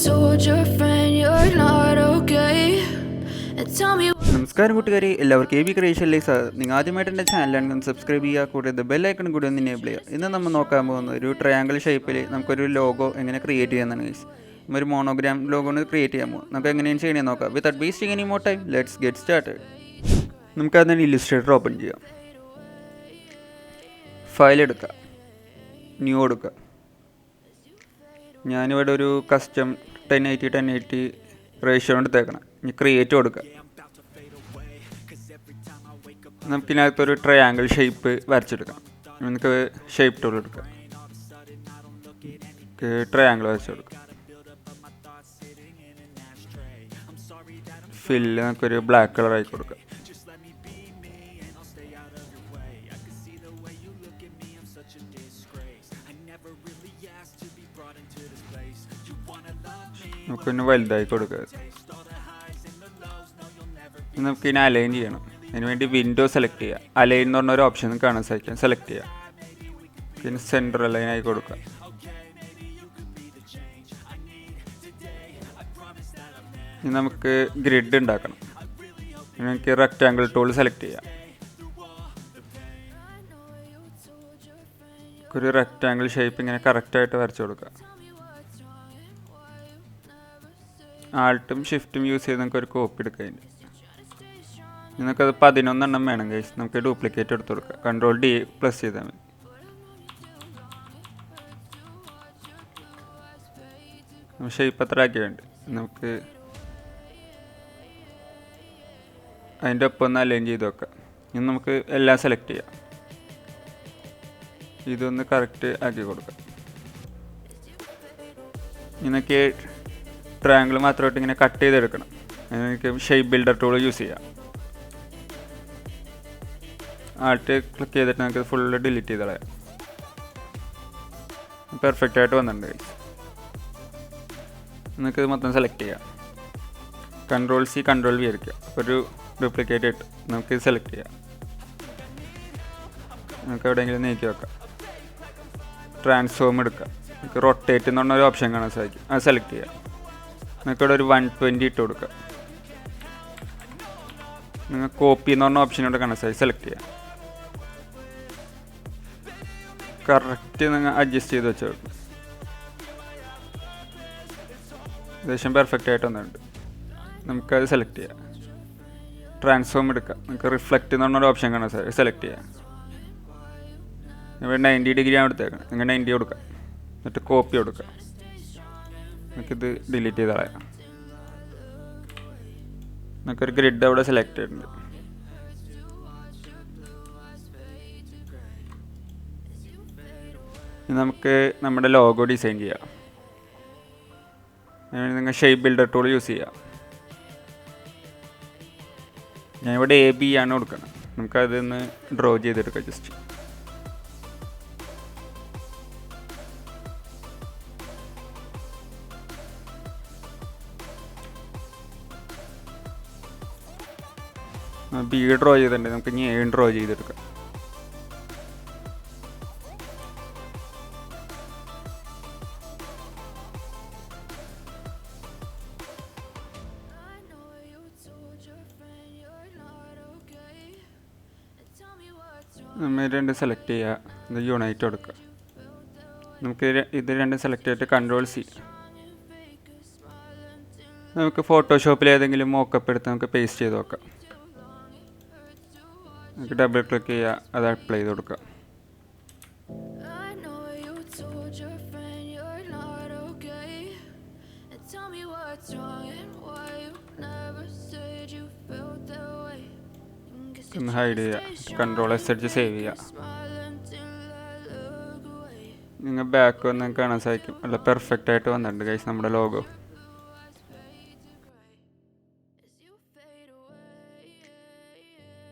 told your friend you're not okay. And tell me. നമസ്കാരം കൂട്ടുകാരെ, എല്ലാവർക്കും abcreationലേക്ക് നിങ്ങൾ ആദ്യമായിട്ട് എൻ്റെ ചാനലാണ് സബ്സ്ക്രൈബ് ചെയ്യുക, കൂടാതെ ബെല്ലൈക്കൺ കൂടി ഒന്ന് എനേബിൾ ചെയ്യുക. ഇന്ന് നമ്മൾ നോക്കാൻ പോകുന്നത് ഒരു ട്രയാങ്കിൾ ഷേപ്പിൽ നമുക്കൊരു ലോഗോ എങ്ങനെ ക്രിയേറ്റ് ചെയ്യാമെന്നാണ് ഗൈസ്. ഒരു മോണോഗ്രാം ലോഗോ ഒന്ന് ക്രിയേറ്റ് ചെയ്യാൻ പോകും. നമുക്ക് എങ്ങനെയാണ് ചെയ്യണമെന്ന് നോക്കാം. Without wasting any more time let's get started. നമുക്ക് അതിന് ഇല്ലുസ്ട്രേറ്റർ ഓപ്പൺ ചെയ്യാം. ഫയൽ എടുക്കുക, ന്യൂ എടുക്കുക. ഞാനിവിടെ ഒരു കസ്റ്റം 1080 റേഷ്യോ എടുത്തേക്കണം. ഇനി ക്രിയേറ്റ് കൊടുക്കുക. നമുക്കിതിനകത്തൊരു ട്രയാങ്കിൾ ഷേപ്പ് വരച്ചെടുക്കാം. നമുക്ക് ഷേപ്പ് ടൂൾ എടുക്കാം, ട്രയാങ്കിൾ വരച്ചു കൊടുക്കാം. ഫില്ല് നമുക്കൊരു ബ്ലാക്ക് കളർ ആയി കൊടുക്കാം. നമുക്കൊന്ന് വലുതായി കൊടുക്കുക. നമുക്കിതിനെ അലൈൻ ചെയ്യണം. അതിനുവേണ്ടി വിൻഡോ സെലക്ട് ചെയ്യുക. അലൈൻ എന്ന് പറഞ്ഞൊരു ഓപ്ഷൻ കാണാൻ സാധിക്കും, സെലക്ട് ചെയ്യുക. പിന്നെ സെൻറ്റർ അലൈൻ ആയി കൊടുക്കുക. ഇനി നമുക്ക് ഗ്രിഡ് ഉണ്ടാക്കണം. നമുക്ക് റെക്റ്റാങ്കിൾ ടൂൾ സെലക്ട് ചെയ്യാം. ഒരു റെക്റ്റാങ്കിൾ ഷേപ്പ് ഇങ്ങനെ കറക്റ്റായിട്ട് വരച്ചു കൊടുക്കുക. ആൾട്ടും ഷിഫ്റ്റും യൂസ് ചെയ്ത് നമുക്കൊരു കോപ്പി എടുക്കാം. നിങ്ങൾക്കത് 11 എണ്ണം വേണം ഗൈസ്. നമുക്ക് ഡ്യൂപ്ലിക്കേറ്റ് എടുത്ത് കൊടുക്കാം. Ctrl D പ്ലസ് ചെയ്താൽ മതി. ഷേപ്പ് അത്ര ആക്കി വേണ്ടി നമുക്ക് അതിൻ്റെ ഒപ്പം ഒന്ന് അലൈൻ ചെയ്ത് വെക്കാം. ഇനി നമുക്ക് എല്ലാം സെലക്ട് ചെയ്യാം. ഇതൊന്ന് കറക്റ്റ് ആക്കി കൊടുക്കാം. ഇതൊക്കെ ട്രയാങ്കിൾ മാത്രമായിട്ട് ഇങ്ങനെ കട്ട് ചെയ്തെടുക്കണം. അതിനൊക്കെ ഷേപ്പ് ബിൽഡർ ടൂൾ യൂസ് ചെയ്യാം. ആൾട്ട് ക്ലിക്ക് ചെയ്തിട്ട് നമുക്ക് ഫുള്ള് ഡിലീറ്റ് ചെയ്ത് കളയാം. പെർഫെക്റ്റ് ആയിട്ട് വന്നിട്ടുണ്ട്. നമുക്കിത് മൊത്തം സെലക്ട് ചെയ്യാം. Ctrl C Ctrl V ആയിരിക്കുക. ഒരു ഡ്യൂപ്ലിക്കേറ്റ് ഇട്ട് നമുക്കിത് സെലക്ട് ചെയ്യാം. നമുക്ക് എവിടെയെങ്കിലും നീക്കി വെക്കാം. ട്രാൻസ്ഫോം എടുക്കുക. നമുക്ക് റൊട്ടേറ്റ് എന്ന് പറഞ്ഞൊരു ഓപ്ഷൻ കാണാൻ സാധിക്കും, അത് സെലക്ട് ചെയ്യാം. നമുക്കിവിടെ ഒരു 120 ഇട്ട് കൊടുക്കുക. നിങ്ങൾ കോപ്പി എന്ന് പറഞ്ഞ ഓപ്ഷനോട് കാണാൻ സാധിക്കും, സെലക്ട് ചെയ്യാം. കറക്റ്റ് നിങ്ങൾ അഡ്ജസ്റ്റ് ചെയ്ത് വെച്ചോ. ഏകദേശം പെർഫെക്റ്റ് ആയിട്ട് വന്നിട്ടുണ്ട്. നമുക്കത് സെലക്ട് ചെയ്യാം. ട്രാൻസ്ഫോം എടുക്കാം. നമുക്ക് റിഫ്ലക്റ്റ് എന്ന് പറഞ്ഞൊരു ഓപ്ഷൻ കാണാൻ സാധിക്കും, സെലക്ട് ചെയ്യാം. ഇവിടെ 90 ഡിഗ്രി ആണ് എടുത്തേക്കണം. നിങ്ങൾ 90 കൊടുക്കാം. എന്നിട്ട് കോപ്പി കൊടുക്കാം. നമുക്കിത് ഡിലീറ്റ് ചെയ്ത് കളയാം. നമുക്കൊരു ഗ്രിഡ് അവിടെ സെലക്ട് ചെയ്തിട്ടുണ്ട്. നമുക്ക് നമ്മുടെ ലോഗോ ഡിസൈൻ ചെയ്യാം. നിങ്ങൾ ഷേപ്പ് ബിൽഡർ ടൂൾ യൂസ് ചെയ്യാം. ഞാനിവിടെ AB ആണ് കൊടുക്കണം. നമുക്കതൊന്ന് ഡ്രോ ചെയ്തെടുക്കാം. ജസ്റ്റ് B ഡ്രോ ചെയ്തിട്ടുണ്ട്. നമുക്ക് ഇനി A ഡ്രോ ചെയ്തെടുക്കാം. നമ്മൾ രണ്ട് സെലക്ട് ചെയ്യുക. ഇത് യുണൈറ്റ് കൊടുക്കുക. നമുക്ക് ഇത് രണ്ടും സെലക്ട് ചെയ്തിട്ട് Ctrl C. നമുക്ക് ഫോട്ടോഷോപ്പിൽ ഏതെങ്കിലും മോക്കപ്പ് എടുത്ത് നമുക്ക് പേസ്റ്റ് ചെയ്ത് നോക്കാം. നമുക്ക് ഡബിൾ ക്ലിക്ക് ചെയ്യുക, അത് അപ്ലൈ ചെയ്ത് കൊടുക്കുക. ഒന്ന് ഹൈഡ് ചെയ്യുക. Ctrl S അടിച്ച് സേവ് ചെയ്യുക. നിങ്ങൾ ബാക്ക് വന്ന് കാണാൻ സാധിക്കും. നല്ല പെർഫെക്റ്റ് ആയിട്ട് വന്നിട്ടുണ്ട് ഗൈസ് നമ്മുടെ ലോഗോ.